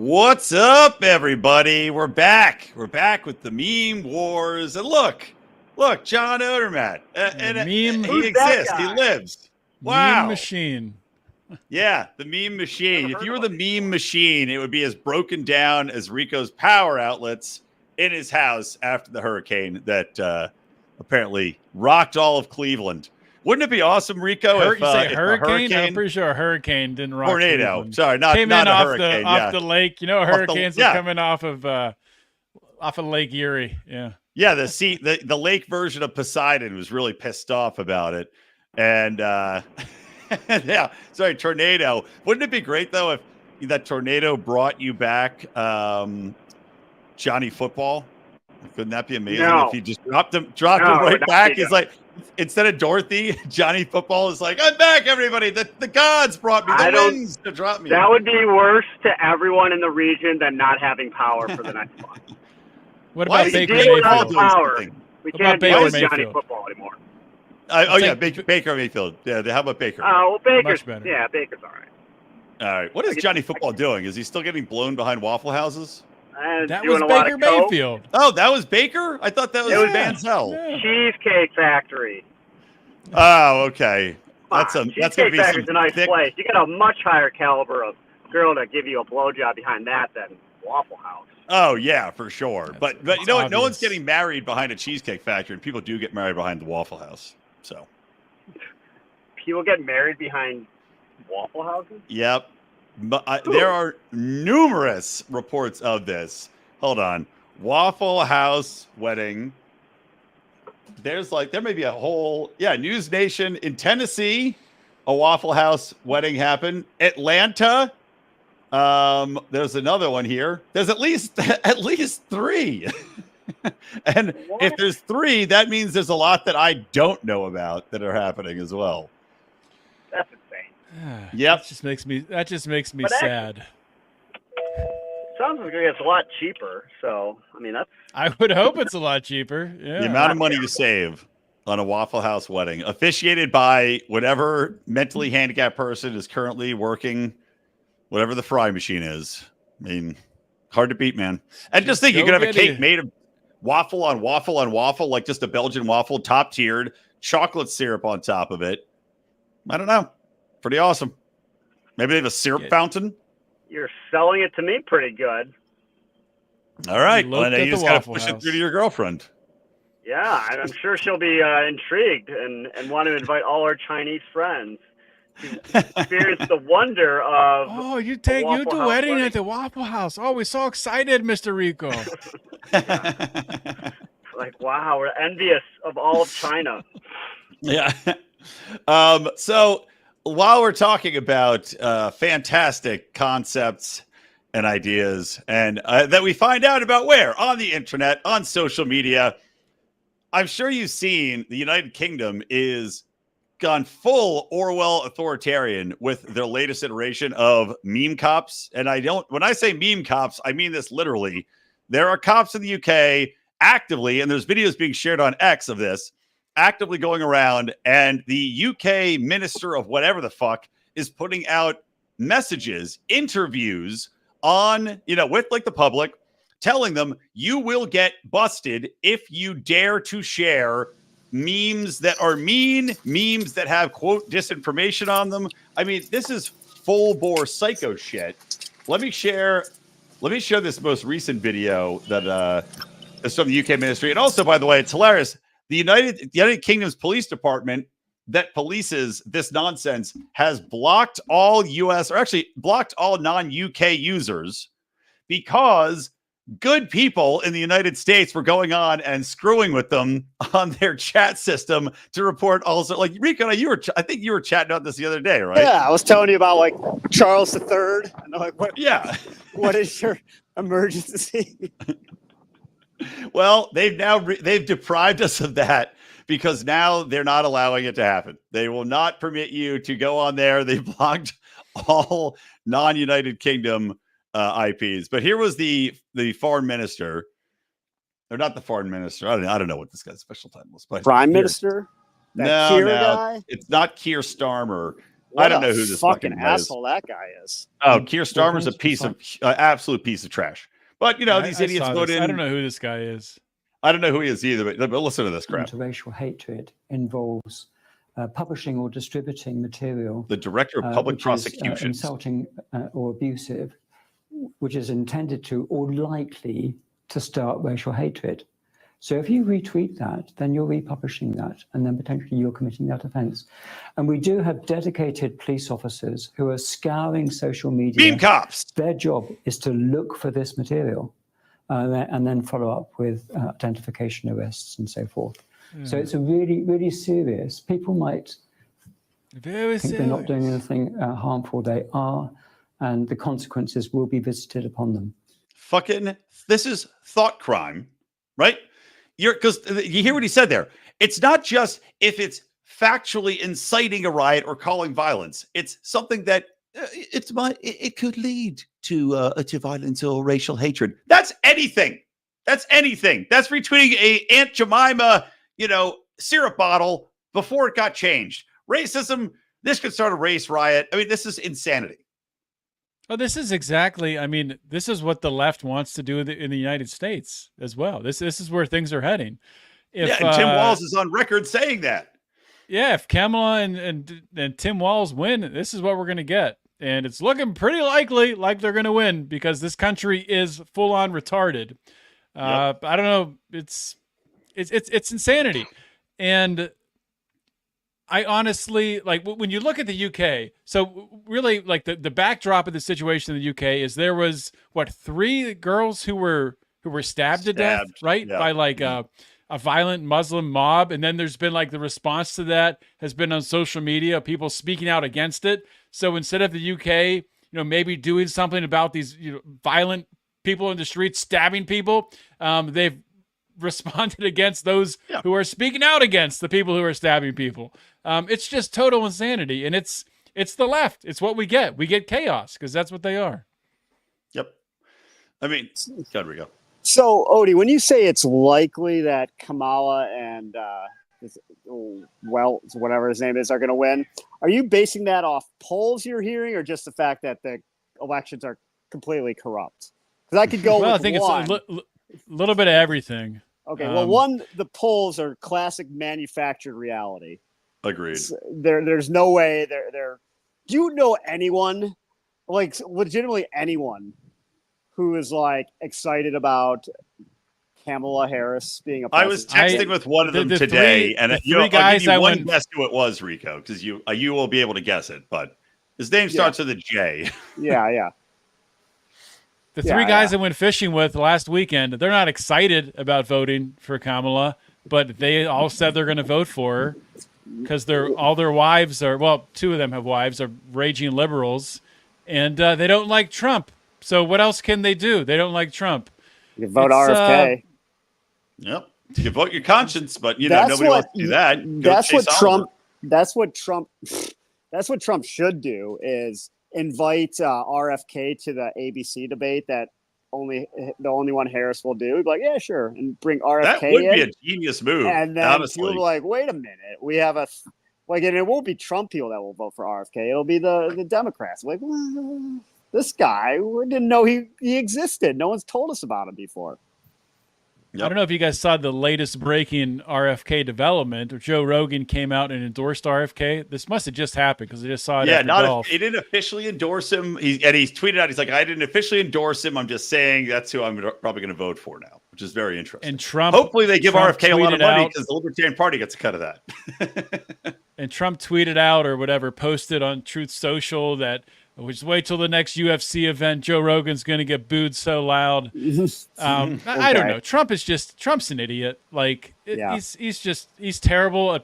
What's up, everybody? We're back. We're back with the meme wars. And look, John Odermatt. And meme. He exists. He lives. Wow. Meme machine. Yeah, the meme machine. If you were the meme machine, it would be as broken down as Rico's power outlets in his house after the hurricane that apparently rocked all of Cleveland. Wouldn't it be awesome, Rico? If hurricane? I'm pretty sure a hurricane didn't rock tornado. Cleveland. Sorry, not came not in a off hurricane. off the lake. You know, hurricanes are coming off of Lake Erie. Yeah. Yeah, the lake version of Poseidon was really pissed off about it, and yeah, sorry, tornado. Wouldn't it be great though if that tornado brought you back Johnny Football? Couldn't that be amazing if he just dropped him right back? He's like, instead of Dorothy, Johnny Football is like, I'm back, everybody. The gods brought me the winds to drop me. That would be worse to everyone in the region than not having power for the next month. What about Baker Mayfield? We can't deal with Johnny Football anymore. Baker Mayfield. Yeah, how about Baker? Well, Baker's better. Yeah, Baker's all right. All right. What is Johnny Football doing? Is he still getting blown behind Waffle Houses? That was Baker Mayfield. Oh, that was Baker? I thought that was Mansell. Yeah. Cheesecake Factory. Oh, okay. That's gonna be Factory's a nice place. You got a much higher caliber of girl to give you a blowjob behind that than Waffle House. Oh yeah, for sure. But you know what? Obvious. No one's getting married behind a Cheesecake Factory, and people do get married behind the Waffle House. So people get married behind Waffle Houses? Yep. But there are numerous reports of this. Hold on. Waffle House wedding. There may be a whole, News Nation in Tennessee, a Waffle House wedding happened. Atlanta. There's another one here. There's at least three. And if there's three, that means there's a lot that I don't know about that are happening as well. That's insane. Yep. That just makes me sad. Sounds like it's a lot cheaper. So, I mean, I would hope it's a lot cheaper. Yeah. The amount of money you save on a Waffle House wedding, officiated by whatever mentally handicapped person is currently working, whatever the fry machine is. I mean, hard to beat, man. And just think, you could have a cake made of waffle on waffle on waffle, like just a Belgian waffle, top tiered, chocolate syrup on top of it. I don't know. Pretty awesome. Maybe they have a syrup fountain. You're selling it to me pretty good. All right. Well, you just got to push it through to your girlfriend. Yeah, I'm sure she'll be intrigued and want to invite all our Chinese friends to experience the wonder of. Oh, you do wedding at the Waffle House. Oh, we're so excited, Mr. Rico. Like, wow, we're envious of all of China. Yeah. So while we're talking about fantastic concepts and ideas, and that we find out about where? On the internet, on social media. I'm sure you've seen the United Kingdom is gone full Orwell authoritarian with their latest iteration of meme cops. And when I say meme cops, I mean this literally. There are cops in the UK actively, and there's videos being shared on X of this, actively going around, and the UK minister of whatever the fuck is putting out messages, interviews on, with like the public, telling them you will get busted if you dare to share memes that are mean, memes that have, quote, disinformation on them. I mean, this is full bore psycho shit. Let me share this most recent video that is from the UK ministry. And also, by the way, it's hilarious. The United Kingdom's police department that polices this nonsense has blocked all blocked all non-UK users because good people in the United States were going on and screwing with them on their chat system to report also. Like, Rico, I think you were chatting about this the other day, right? Yeah, I was telling you about like Charles III. And I'm like, what? Yeah. What is your emergency? Well, they've deprived us of that because now they're not allowing it to happen. They will not permit you to go on there. They blocked all non-United Kingdom IPs. But here was the foreign minister, or not the foreign minister. I don't know what this guy's special title was. But Prime Minister? No, it's not Keir Starmer. I don't know who this fucking guy asshole that guy is. Oh, Keir Starmer's a piece of absolute piece of trash. But these idiots vote in. I don't know who this guy is. I don't know who he is either. But listen to this crap. Interracial hatred involves publishing or distributing material. The director of public prosecutions, insulting or abusive, which is intended to or likely to start racial hatred. So if you retweet that, then you're republishing that, and then potentially you're committing that offense. And we do have dedicated police officers who are scouring social media. Meme cops. Their job is to look for this material and then follow up with identification arrests and so forth. So it's a really, really serious. People might think they're not doing anything harmful. They are, and the consequences will be visited upon them. This is thought crime, right? Because you hear what he said there. It's not just if it's factually inciting a riot or calling violence. It's something that it could lead to violence or racial hatred. That's anything. That's anything. That's retweeting a Aunt Jemima, syrup bottle before it got changed. Racism. This could start a race riot. I mean, this is insanity. Oh, this is exactly. I mean, this is what the left wants to do in the United States as well. This is where things are heading. And Tim Walz is on record saying that. Yeah, if Kamala and Tim Walz win, this is what we're going to get, and it's looking pretty likely like they're going to win because this country is full on retarded. I don't know. It's insanity, and I honestly, like, when you look at the UK, so really, like, the backdrop of the situation in the UK is there was 3 girls who were stabbed to death, right? Yeah. By like a violent Muslim mob. And then there's been like the response to that has been on social media, people speaking out against it. So instead of the UK, maybe doing something about these violent people in the streets stabbing people, they've responded against those who are speaking out against the people who are stabbing people. It's just total insanity, and it's the left. It's what we get. We get chaos because that's what they are. Yep. I mean, God, Rico. So, Odie, when you say it's likely that Kamala and whatever his name is, are going to win, are you basing that off polls you're hearing, or just the fact that the elections are completely corrupt? Because I could go with I think one. It's a little bit of everything. Okay, well, the polls are classic manufactured reality. Agreed. There's no way they're. Do you know anyone, like legitimately anyone, who is like excited about Kamala Harris being a president? I was texting with one of them today, and I'll give you one guess who it was, Rico, because you will be able to guess it. But his name starts with a J. Yeah. The 3 guys I went fishing with last weekend, they're not excited about voting for Kamala, but they all said they're going to vote for her because all their wives are, 2 of them have wives, are raging liberals, and they don't like Trump. So what else can they do? They don't like Trump. You vote RFK. Yep. You vote your conscience, but nobody wants to do that. That's what Trump should do is invite RFK to the ABC debate that the only one Harris will do. He'd be like, yeah, sure, and bring RFK. That would be a genius move. And then honestly, people will be like, wait a minute, we have and it won't be Trump people that will vote for RFK. It'll be the Democrats. Like, well, this guy, we didn't know he existed. No one's told us about him before. Yep. I don't know if you guys saw the latest breaking RFK development. Joe Rogan came out and endorsed RFK. This must have just happened because I just saw it. Yeah, he didn't officially endorse him. He's tweeted out, he's like, I didn't officially endorse him. I'm just saying that's who I'm probably going to vote for now, which is very interesting. And Trump, hopefully they give RFK a lot of money because the Libertarian Party gets a cut of that. And Trump tweeted out or whatever, posted on Truth Social that, just wait till the next UFC event. Joe Rogan's going to get booed so loud. I don't know. Trump's an idiot. Like he's terrible.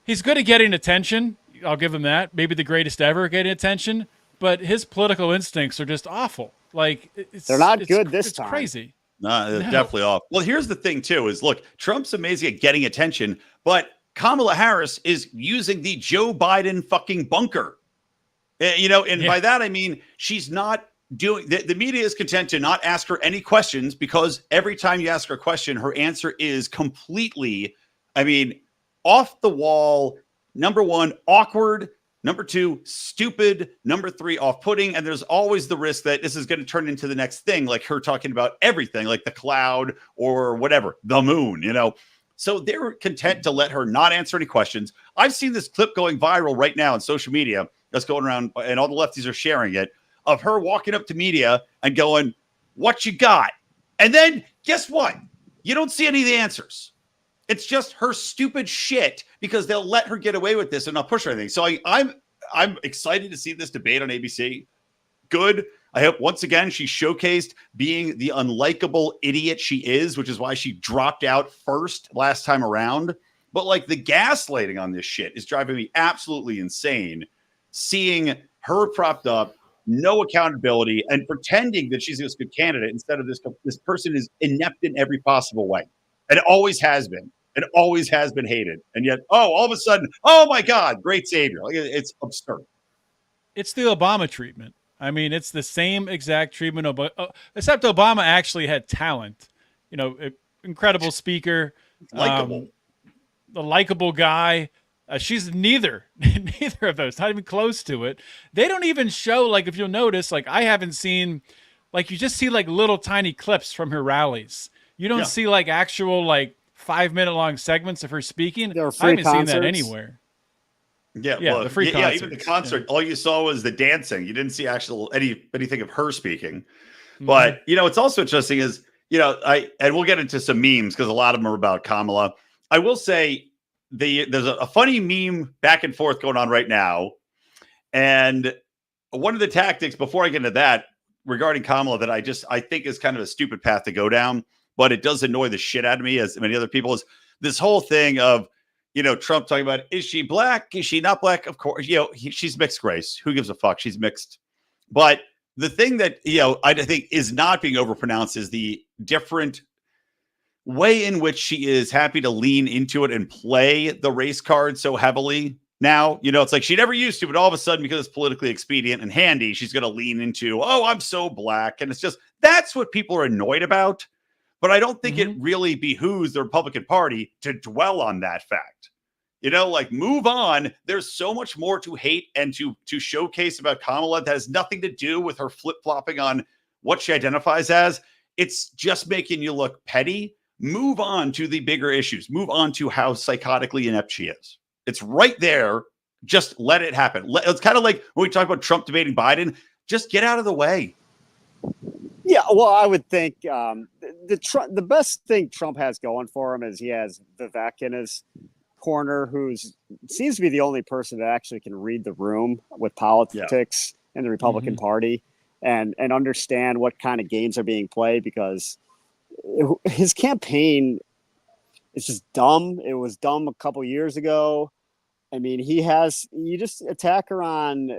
He's good at getting attention. I'll give him that. Maybe the greatest ever at getting attention. But his political instincts are just awful. Like they're not good this time. It's crazy. No, they're definitely off. Well, here's the thing too: is look, Trump's amazing at getting attention, but Kamala Harris is using the Joe Biden fucking bunker. By that, I mean, she's not doing the media is content to not ask her any questions because every time you ask her a question, her answer is completely, off the wall. Number one, awkward, Number 2, stupid. Number 3, off-putting. And there's always the risk that this is going to turn into the next thing, like her talking about everything, like the cloud or whatever, the moon, So they're content to let her not answer any questions. I've seen this clip going viral right now on social media that's going around, and all the lefties are sharing it, of her walking up to media and going, "What you got?" And then guess what? You don't see any of the answers. It's just her stupid shit because they'll let her get away with this and not push her anything. So I'm excited to see this debate on ABC. Good. I hope once again she showcased being the unlikable idiot she is, which is why she dropped out first last time around. But like the gaslighting on this shit is driving me absolutely insane. Seeing her propped up, no accountability, and pretending that she's this good candidate instead of this person is inept in every possible way. And it always has been. It always has been hated. And yet, all of a sudden, oh my God, great savior. Like, it's absurd. It's the Obama treatment. I mean, it's the same exact treatment, except Obama actually had talent. Incredible speaker. Likeable. The likable guy. She's neither of those, not even close to it. They don't even show, like, if you'll notice, like, I haven't seen, like, you just see like little tiny clips from her rallies. You don't see like actual like 5-minute long segments of her speaking. I haven't seen that anywhere. Yeah, the free concerts. Even the concert, all you saw was the dancing. You didn't see anything of her speaking. But it's also interesting is, and we'll get into some memes because a lot of them are about Kamala. I will say there's a funny meme back and forth going on right now. And one of the tactics, before I get into that, regarding Kamala, that I think is kind of a stupid path to go down, but it does annoy the shit out of me, as many other people, is this whole thing of, Trump talking about, is she black? Is she not black? Of course, she's mixed race. Who gives a fuck? She's mixed. But the thing that, I think is not being overpronounced is the different way in which she is happy to lean into it and play the race card so heavily now. It's like she never used to, but all of a sudden, because it's politically expedient and handy, she's going to lean into, I'm so black. And it's just, that's what people are annoyed about. But I don't think it really behooves the Republican Party to dwell on that fact. Move on. There's so much more to hate and to showcase about Kamala that has nothing to do with her flip-flopping on what she identifies as. It's just making you look petty. Move on to the bigger issues. Move on to how psychotically inept she is. It's right there. Just let it happen. It's kind of like when we talk about Trump debating Biden. Just get out of the way. Yeah, well, I would think the best thing Trump has going for him is he has Vivek in his corner, who seems to be the only person that actually can read the room with politics in the Republican Party and understand what kind of games are being played, because his campaign is just dumb. It was dumb a couple years ago. I mean, you just attack her on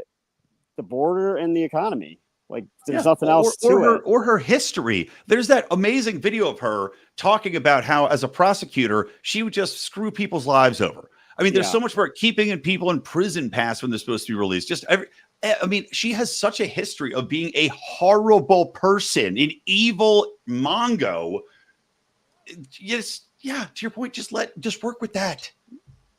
the border and the economy. Like, there's nothing else to it. Or her history. There's that amazing video of her talking about how, as a prosecutor, she would just screw people's lives over. I mean, there's so much more keeping people in prison past when they're supposed to be released. She has such a history of being a horrible person, an evil Mongo. To your point, just work with that.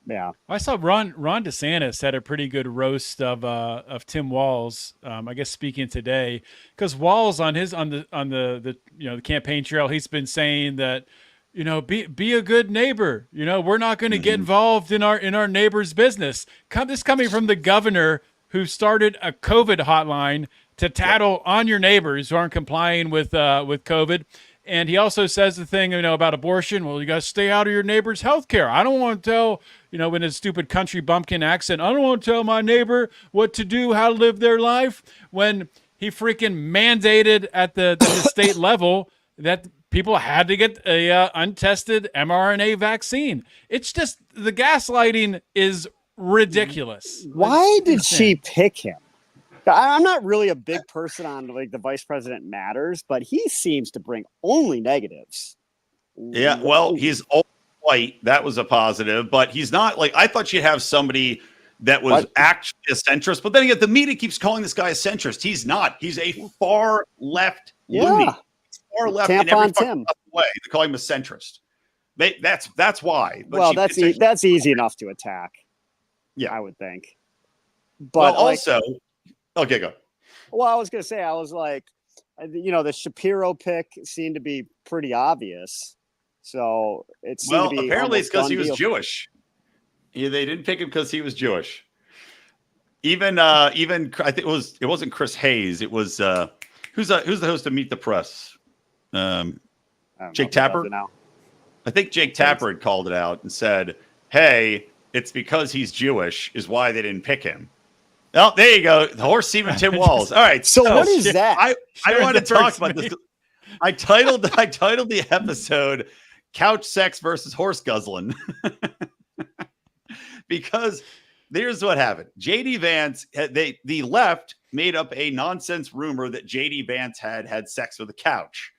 Yeah, I saw Ron DeSantis had a pretty good roast of Tim Walz. I guess speaking today, because Walz on the campaign trail, he's been saying that, be a good neighbor. We're not going to get involved in our neighbor's business. This coming from the governor who started a COVID hotline to tattle on your neighbors who aren't complying with COVID. And he also says the thing, about abortion. Well, you got to stay out of your neighbor's health care. I don't want to tell, in his stupid country bumpkin accent, I don't want to tell my neighbor what to do, how to live their life, when he freaking mandated at the state level that people had to get a untested mRNA vaccine. It's just, the gaslighting is ridiculous. Why did she pick him? I'm not really a big person on like the vice president matters, but he seems to bring only negatives. Yeah, well, he's all white. That was a positive, but he's not like, I thought you'd have somebody that was actually a centrist, but then again, the media keeps calling this guy a centrist. He's not. He's a far left loony. He's far left in every fucking way. They call him a centrist. That's why. But well, that's easy enough to attack. Yeah, I would think. But well, also, okay, go. well, I was gonna say, I was like, the Shapiro pick seemed to be pretty obvious. So it seemed Well, to be apparently it's because almost he done was deal. Jewish. Yeah, they didn't pick him because he was Jewish. Even I think it wasn't Chris Hayes. It was who's the host of Meet the Press? I don't know Jake if he does Tapper? it now. I think Jake Tapper had called it out and said, "Hey, it's because he's Jewish is why they didn't pick him." Oh, there you go. The horse semen Tim Walz. All right. So what is that? I want to the talk first about meme. this. I titled the episode "Couch Sex versus Horse Guzzlin" because here's what happened. JD Vance, the left made up a nonsense rumor that JD Vance had sex with a couch.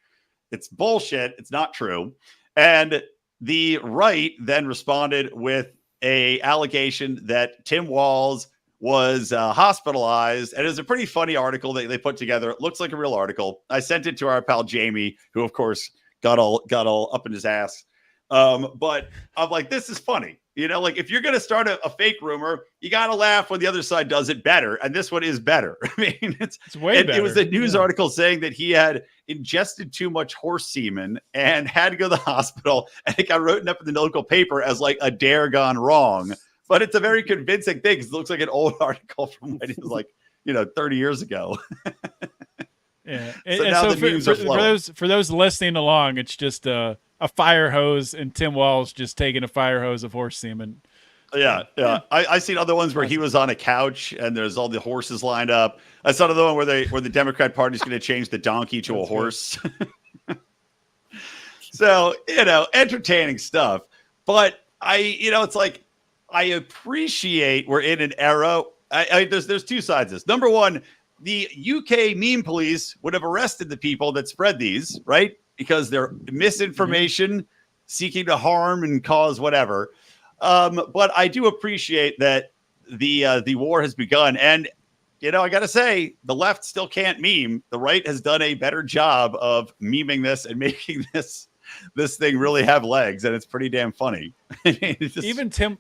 It's bullshit. It's not true. And the right then responded with a allegation that Tim Walz was hospitalized. And it was a pretty funny article that they put together. It looks like a real article. I sent it to our pal Jamie, who of course got all up in his ass. But I'm like, this is funny. Like if you're going to start a fake rumor, you got to laugh when the other side does it better. And this one is better. I mean, it's way better. It was a news article saying that he had ingested too much horse semen and had to go to the hospital. And it got written up in the local paper as like a dare gone wrong. But it's a very convincing thing because it looks like an old article from when it was like, 30 years ago. Yeah. So now the memes are flowing. For those listening along, it's just a fire hose and Tim Walz just taking a fire hose of horse semen. Yeah. I seen other ones where he was on a couch and there's all the horses lined up. I saw another one where the Democrat Party's going to change the donkey to a horse. So, entertaining stuff. But it's like I appreciate we're in an era. There's two sides to this. Number one, the UK meme police would have arrested the people that spread these, right? Because they're misinformation, seeking to harm and cause whatever. But I do appreciate that the war has begun. And, I got to say, the left still can't meme. The right has done a better job of memeing this and making this thing really have legs. And it's pretty damn funny. Even Tim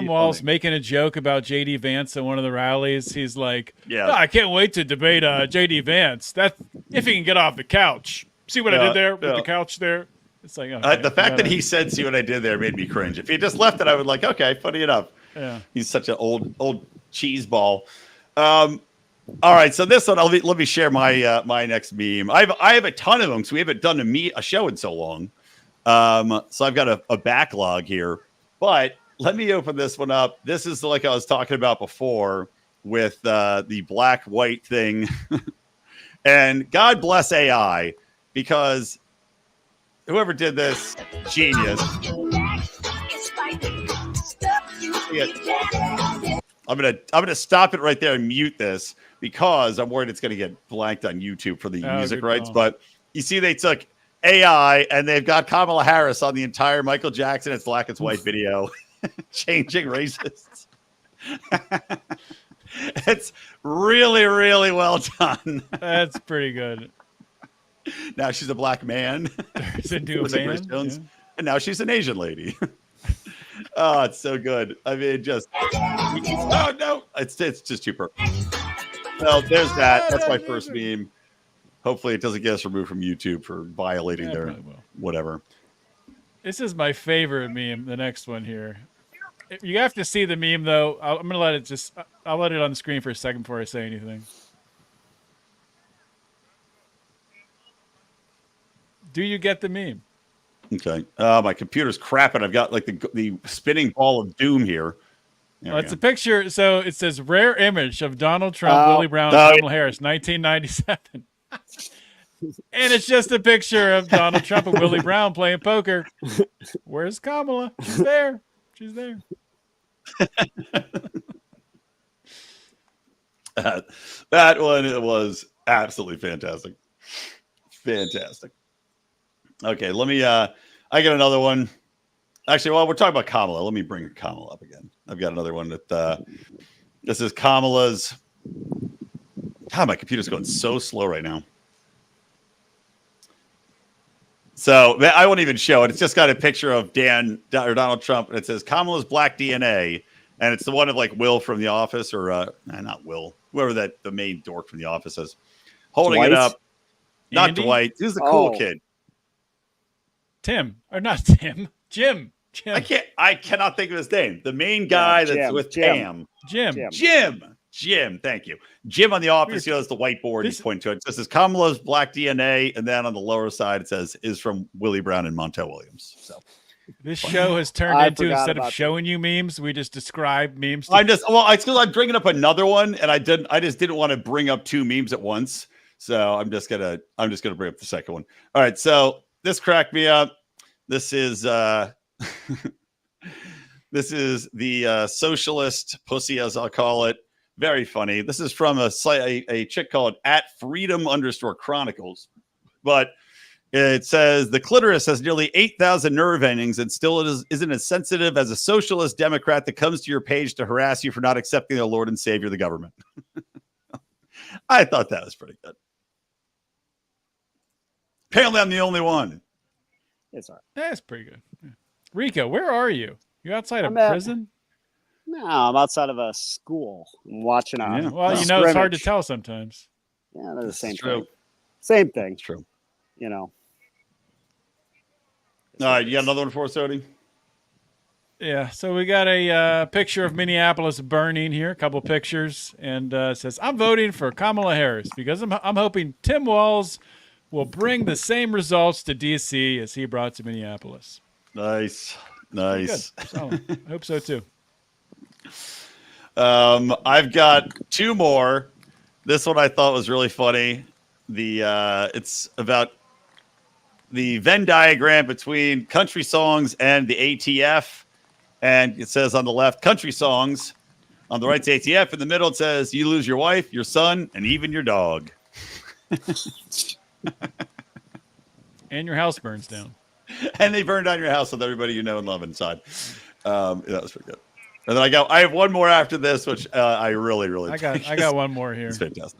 Walz making a joke about JD Vance at one of the rallies. He's like, "No, I can't wait to debate JD Vance. That if he can get off the couch. See what I did there with the couch there?" It's like the fact that he said, "See what I did there," made me cringe. If he just left it, I would like, okay, funny enough. Yeah, he's such an old cheese ball. All right, so this one, let me share my next meme. I have a ton of them because we haven't done a show in so long. So I've got a backlog here, but let me open this one up. This is like I was talking about before with the black white thing, and God bless AI because whoever did this, genius. I'm gonna stop it right there and mute this because I'm worried it's gonna get blanked on YouTube for the music rights. Call. But you see, they took AI and they've got Kamala Harris on the entire Michael Jackson It's Black It's White video, changing racists. It's really, really well done. That's pretty good. Now she's a black man. Into a band, yeah. And now she's an Asian lady. Oh, it's so good. I mean, no, it's just too perfect. Well, there's that. That's my first meme. Hopefully, it doesn't get us removed from YouTube for violating their whatever. This is my favorite meme. The next one here. You have to see the meme though. I'm gonna let it I'll let it on the screen for a second before I say anything. Do you get the meme? Okay. My computer's crapping. I've got like the spinning ball of doom here. It's a picture. So it says rare image of Donald Trump, Willie Brown, Kamala Harris, 1997. And it's just a picture of Donald Trump and Willie Brown playing poker. Where's Kamala? She's there. She's there. That one was absolutely fantastic. Fantastic. Okay, let me I got another one. Actually, while we're talking about Kamala, let me bring Kamala up again. I've got another one that this is Kamala's. God, my computer's going so slow right now. So I won't even show it. It's just got a picture of Donald Trump, and it says Kamala's black DNA. And it's the one of like Will from The Office, or not Will, whoever the main dork from The Office is, holding Dwight? it up. Not Andy? Dwight. Who's the cool Oh. kid? Tim, or not Tim, Jim. I cannot think of his name. The main guy that's with Pam. Jim. Thank you. Jim on The Office, has the whiteboard. He's pointing to it. It says Kamala's black DNA. And then on the lower side, it says is from Willie Brown and Montel Williams. So this show has turned into, instead of showing you memes, we just describe memes. I'm bringing up another one, and I just didn't want to bring up two memes at once. So I'm just gonna bring up the second one. All right. So this cracked me up. This is this is the socialist pussy, as I'll call it. Very funny. This is from a chick called @freedom_chronicles. But it says the clitoris has nearly 8,000 nerve endings and still isn't as sensitive as a socialist Democrat that comes to your page to harass you for not accepting their Lord and Savior, the government. I thought that was pretty good. Apparently, I'm the only one. It's all right. That's pretty good. Yeah. Rico, where are you? You outside of I'm prison? No, I'm outside of a school. I'm watching a Well, a it's hard to scrimmage. tell sometimes. Yeah, they're the same true. thing. Same thing. It's true. You know. All right, you got another one for us, Odie? Yeah, so we got a picture of Minneapolis burning here, a couple pictures, and it says, I'm voting for Kamala Harris because I'm hoping Tim Walz will bring the same results to D.C. as he brought to Minneapolis. Nice. Good. So, I hope so, too. I've got two more. This one I thought was really funny. It's about the Venn diagram between country songs and the ATF. And it says on the left, country songs. On the right's ATF. In the middle, it says, you lose your wife, your son, and even your dog. And your house burns down. And they burn down your house with everybody you know and love inside. That was pretty good. And then I have one more after this, which I really I got one more here. It's fantastic.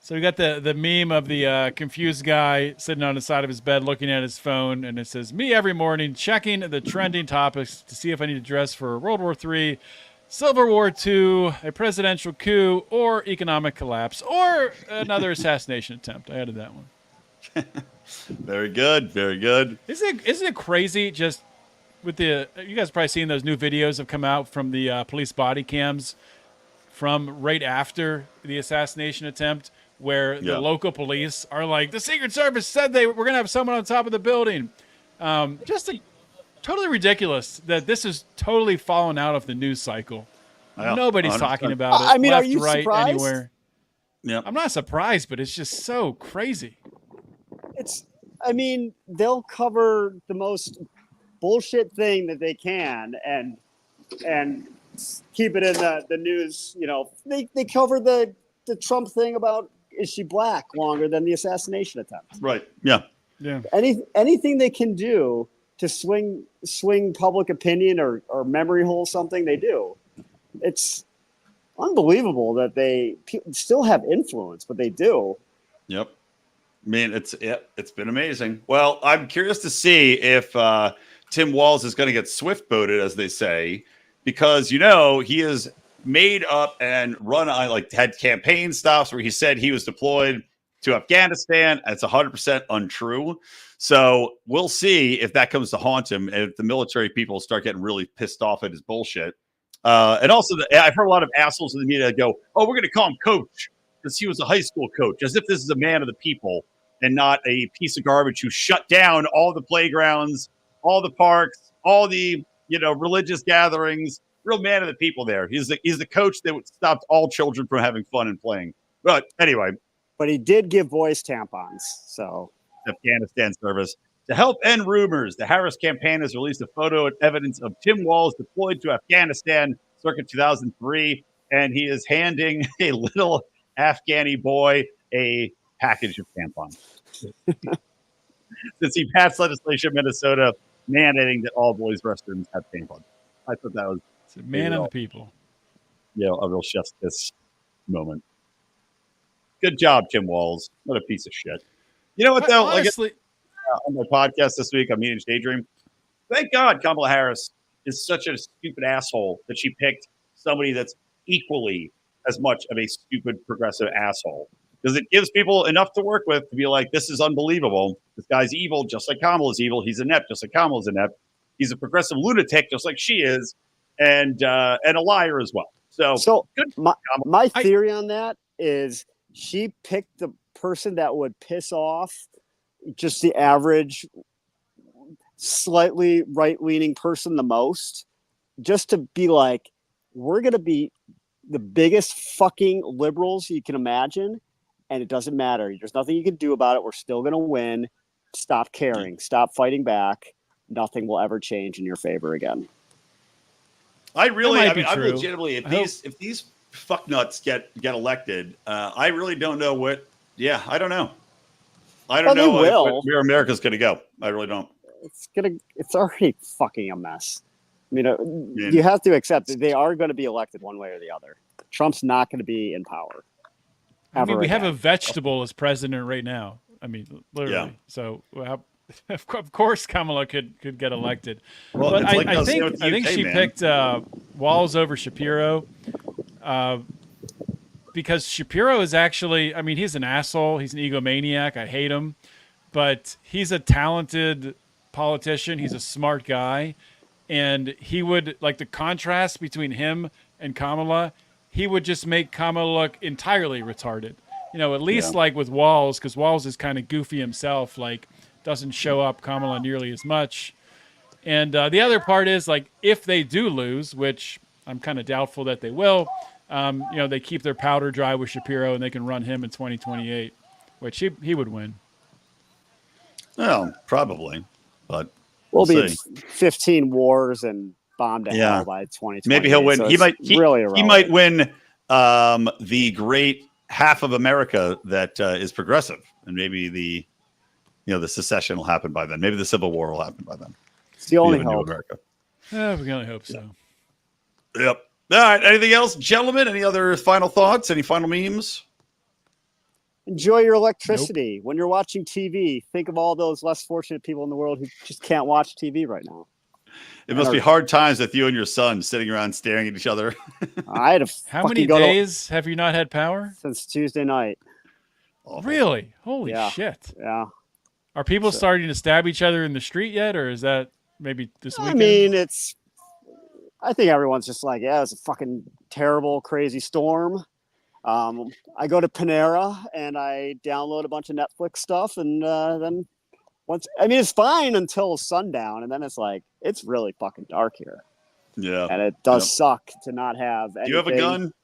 So we got the meme of the confused guy sitting on the side of his bed looking at his phone, and it says, me every morning checking the trending topics to see if I need to dress for World War III, Civil War II, a presidential coup, or economic collapse, or another assassination attempt. I added that one. Very good. Very good. Isn't it crazy just with you guys probably seen those new videos have come out from the police body cams from right after the assassination attempt, where the local police are like, the Secret Service said we're going to have someone on top of the building. Totally ridiculous that this is totally fallen out of the news cycle. Yeah, Nobody's 100%. Talking about it. I mean, left, are you right, surprised? Anywhere. Yeah, I'm not surprised, but it's just so crazy. They'll cover the most bullshit thing that they can and keep it in the news. You know, they cover the Trump thing about is she black longer than the assassination attempt. Right. Yeah. Yeah. Anything they can do to swing public opinion or memory hole something, they do. It's unbelievable that they still have influence, but they do. Yep. I mean, it's been amazing. Well, I'm curious to see if Tim Walz is going to get swift boated, as they say, because he is made up and had campaign stops where he said he was deployed to Afghanistan. It's 100% untrue. So we'll see if that comes to haunt him and if the military people start getting really pissed off at his bullshit. And also, I've heard a lot of assholes in the media that go, "Oh, we're going to call him coach because he was a high school coach," as if this is a man of the people and not a piece of garbage who shut down all the playgrounds, all the parks, all the religious gatherings. Real man of the people there. He's the coach that stopped all children from having fun and playing. But anyway. But he did give boys tampons. So Afghanistan service. To help end rumors, the Harris campaign has released a photo and evidence of Tim Walz deployed to Afghanistan circa 2003, and he is handing a little Afghani boy a package of tampons. Since he passed legislation in Minnesota mandating that all boys' restrooms have tampons. I thought that was a man of the people. Yeah, a real chef's kiss moment. Good job, Tim Walz. What a piece of shit. You know what, though? Honestly, on my podcast this week on Meetings Daydream, thank God Kamala Harris is such a stupid asshole that she picked somebody that's equally as much of a stupid progressive asshole. Because it gives people enough to work with to be like, this is unbelievable. This guy's evil, just like Kamala's evil. He's inept, just like Kamala's inept. He's a progressive lunatic, just like she is, and a liar as well. So good. My theory on that is she picked the person that would piss off just the average, slightly right-leaning person the most, just to be like, we're going to be the biggest fucking liberals you can imagine. And it doesn't matter. There's nothing you can do about it. We're still going to win. Stop caring. Stop fighting back. Nothing will ever change in your favor again. I'm legitimately, if these fucknuts get elected, I really don't know what. Yeah, I don't know. I don't know where America's going to go. I really don't. It's already fucking a mess. I mean, you have to accept that they are going to be elected one way or the other. Trump's not going to be in power. I mean, we have a vegetable as president right now. I mean, literally. Yeah. So, of course, Kamala could get elected. Well, but I think she picked Walz over Shapiro because Shapiro is actually, I mean, he's an asshole. He's an egomaniac. I hate him. But he's a talented politician. He's a smart guy. And he would, like, the contrast between him and Kamala, he would just make Kamala look entirely retarded. You know, at least like with Walz, because Walz is kind of goofy himself, like doesn't show up Kamala nearly as much. And the other part is, like, if they do lose, which I'm kind of doubtful that they will, they keep their powder dry with Shapiro and they can run him in 2028, which he would win. Well, probably, but we'll be 15 wars and bombed to hell by 2020. Maybe he'll win. So he might win the great half of America that is progressive, and maybe the secession will happen by then. Maybe the Civil War will happen by then. It's the only hope. America. Yeah, we can only hope so. Yep. All right. Anything else, gentlemen? Any other final thoughts? Any final memes? Enjoy your electricity. Nope. When you're watching TV, think of all those less fortunate people in the world who just can't watch TV right now. It must be hard times with you and your son sitting around staring at each other. I had How many days have you not had power? Since Tuesday night. Oh, really? Holy shit. Yeah. Are people starting to stab each other in the street yet, or is that maybe this weekend? I mean, I think everyone's just like, yeah, it's a fucking terrible, crazy storm. I go to Panera and I download a bunch of Netflix stuff, and then it's fine until sundown, and then it's like, it's really fucking dark here. Yeah. And it does suck to not have anything. Do you have a gun?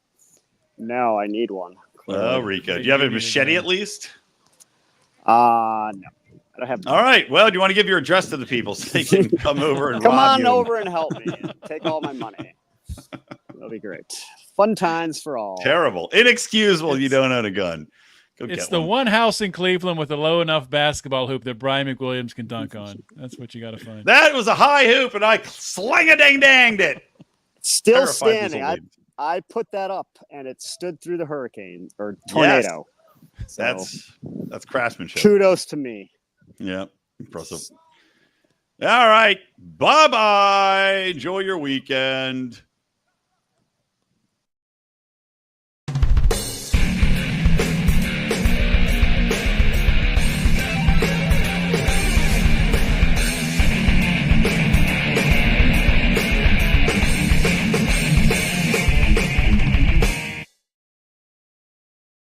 No, I need one. Oh, Rico. Do you have a machete at least? No. I don't have. All right. Well, do you want to give your address to the people so they can come over and come on over and help me and take all my money? That'll be great. Fun times for all. Terrible. Inexcusable you don't own a gun. It's the one house in Cleveland with a low enough basketball hoop that Brian McWilliams can dunk on. That's what you got to find. That was a high hoop, and I sling-a-ding-danged it. Still standing. I put that up, and it stood through the hurricane or tornado. Yes. So, that's craftsmanship. Kudos to me. Yeah, impressive. All right. Bye-bye. Enjoy your weekend.